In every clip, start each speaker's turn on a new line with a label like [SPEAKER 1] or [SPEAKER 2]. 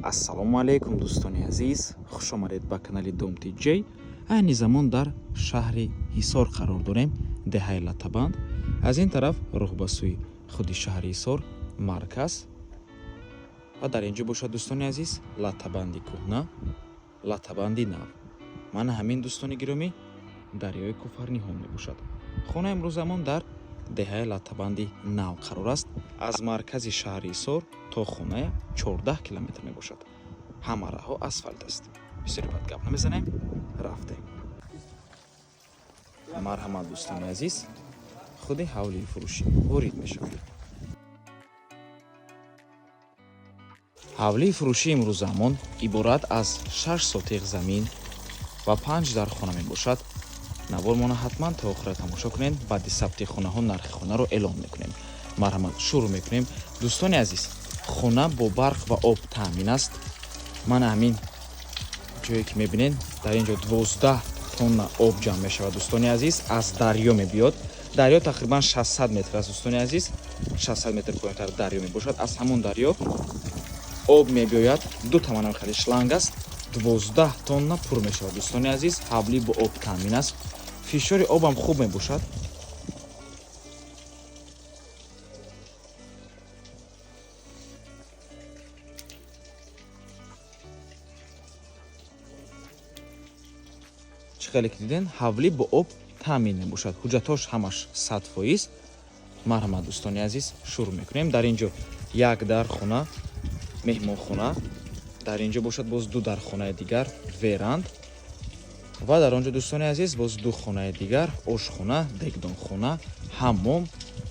[SPEAKER 1] ассалому алайкум дӯстони азиз, хуш омадед ба канали Домти Ҷей. Айни замон дар шаҳри Ҳисор қарор дорем, деҳаи Латабанд. Аз ин тараф рух ба сӯи худи шаҳри Ҳисор марказ ва дар ин ҷо бошад дӯстони азиз Латабанди кӯҳна, Латабанди нав. Мана ҳамин дӯстони гиромӣ дарёи Куфарниҳон мебошад. хона имрӯзамон дар деҳаи Латабанди нав қарор аст. Аз маркази шаҳри Ҳисор то хоная 14 километр мебошад. ҳама раҳо асфальт аст. бисёри бад гап намезанем, рафтем. марҳамат дӯстони азиз, худи ҳавлии фурӯшӣ ворид мешавад. ҳавлии фурӯшӣ имрӯзамон иборат аз 6 сотиқ замин ва 5 дар хона мебошад. навормона ҳатман то охира тамошо кунед. баъди сабти хонаҳо нархи хонаро эълон мекунем. марҳамат, шурӯъ мекунем. дӯстони азиз, хона бо барқ ва об таъмин аст. мана ҳамин ҷое ки мебинед, дар ин ҷо 12 тонна об ҷамъ мешавад. дӯстони азиз, аз дарё мебиёд. дарё тақрибан 600 метр аст. дӯстони азиз, 600 метр поинтар дарё мебошад. аз ҳамон дарё об мебиёяд. ду тамона мехали шланг аст. 12 тонна пур мешавад. дӯстони азиз, ҳавлӣ бо об таъмин аст. фишори обам хуб мебошад. чӣ хеле ки диден, ҳавлӣ бо об таъмин мебошад. ҳуҷҷатош ҳамаш 100%. марҳамат дӯстони азиз, шурӯъ мекунем. дар ин ҷо як дар хона меҳмонхона, дар ин ҷо бошад боз ду дар хонаи дигар веранд ва дар он ҷо дӯстони азиз боз ду хонаи дигар ошхона, дегдонхона, ҳаммом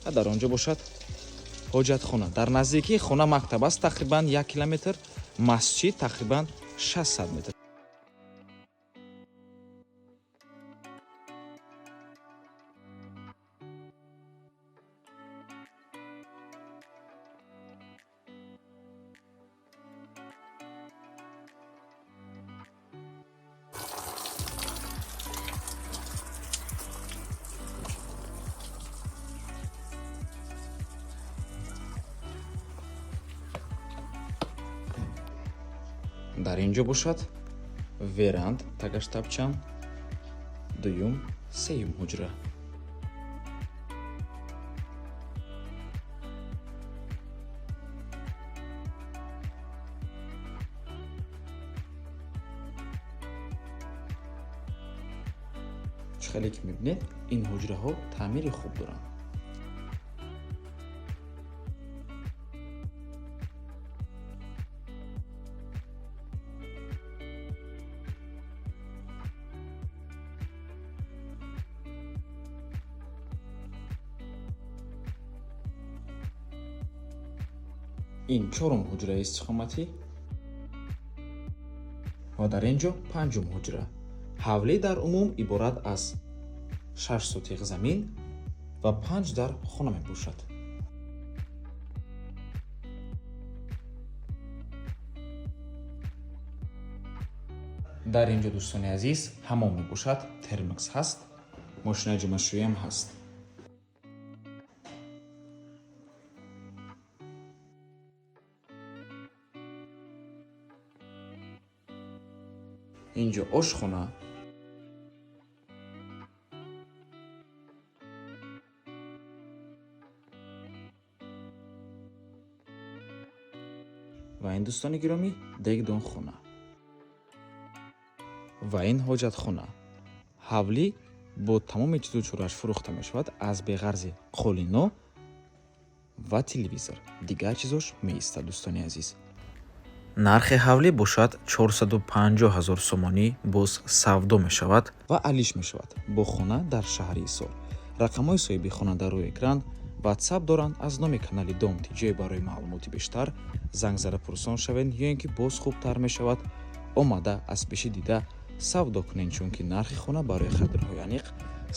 [SPEAKER 1] ва дар он ҷо бошад ҳоҷатхона. дар наздикии хона мактаб аст тақрибан 1 километр, масҷид тақрибан 600 метр. дар ин ҷо бошад веранд, тагаштабчан, дуюм, сеюм ҳуҷра. чӣ хеле ки мебинед, ин ҳуҷраҳо таъмири хуб доранд. ин чорум ҳуҷраи истиқоматӣ ва дар ин ҷо панҷум ҳуҷра. ҳавлӣ дар умум иборат аз 6 сотиқ замин ва 5 дар хона мебошад. дар ин ҷо дӯстони азиз ҳаммом мебошад, термакс ҳаст, мошинаи ҷомашӯиам ҳаст. ин ҷо ошхона, ва ин дӯстони гиромӣ дегдонхона ва ин ҳоҷатхона. ҳавлӣ бо тамоми чизу чорааш фурӯхта мешавад, аз беғарзи қолино ва телевизор. дигар чизош меистад. дӯстони азиз, нархи ҳавлӣ бошад 450 000 сомонӣ, боз савдо мешавад ва алиш мешавад бо хона дар шаҳри Ҳисор. рақамҳои соҳиби хона дар рӯи экран ватсап доранд. аз номи канали Домти Ҷей барои маълумоти бештар занг зада пурсон шавед, ё ин ки боз хубтар мешавад омада аз пеши дида савдо кунед, чунки нархи хона барои харидорҳои аниқ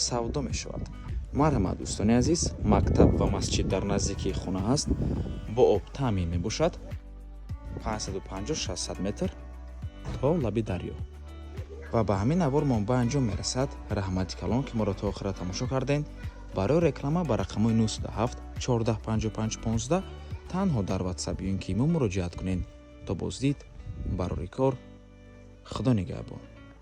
[SPEAKER 1] савдо мешавад. марҳамат дӯстони азиз, мактаб ва масҷид дар наздикии хона ҳаст, бо об таъмин мебошад. 550-600 метр то лаби дарё. ва ба ҳамин навормон ба анҷом мерасад. раҳмати калон ки моро то охира тамошо кардем. барои реклама ба рақамҳои 907 14 55 15 танҳо дар ватсап ё ин ки имо муроҷиат кунед. то боздид. барори кор. худо нигаҳбон.